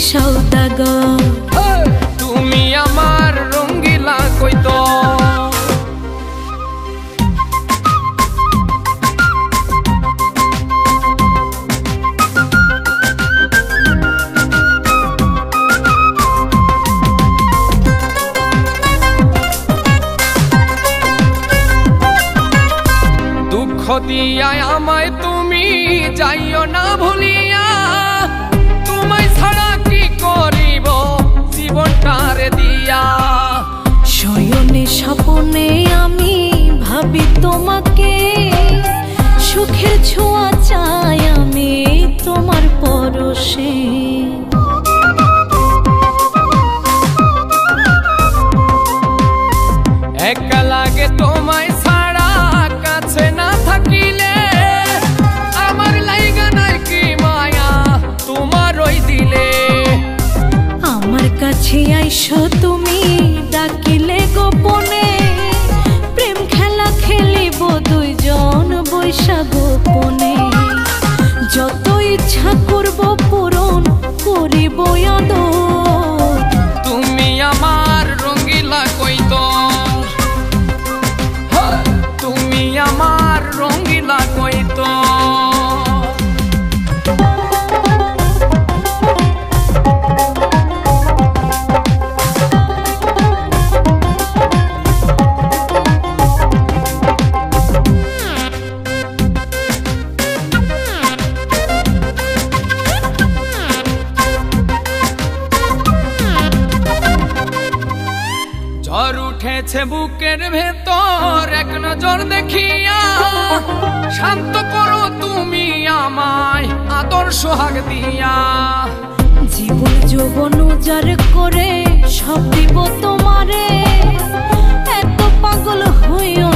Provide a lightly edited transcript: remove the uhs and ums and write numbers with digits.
সওদাগর। তুমি আমার রঙ্গিলা কইতো দুঃখ দিয়া আমায় তুমি যাইও না ভুলিয়া, তোমায় ছাড়া কি করিব জীবনটারে দিয়া। শয়নে স্বপনে আমি ভাবি তোমাকে, সুখের ছোঁয়া চাই আমি তোমার পরশে। একা লাগে তোমায় ছাড়া কাছে না থাকিলে, আমার লাইগা নাই কি মায়া তোমার ওই দিলে। আমার কাছে আইসো তুমি ডাকিলে গোপনে, প্রেম খেলা খেলিব দুইজন বৈশা গোপনে। যত ইচ্ছা করব পূরণ করিব আদর। তুমি আমার রঙ্গিলা কইতো, তুমি আমার রঙ্গিলা কইতো। ঝড় উঠেছে বুকের ভেতর এক নজর দেখিয়া, শান্ত করো তুমি আমায় আদর সোহাগ দিয়া। জীবন যৌবন উজাড় করে সব দিব তোমারে, এত পাগল হইও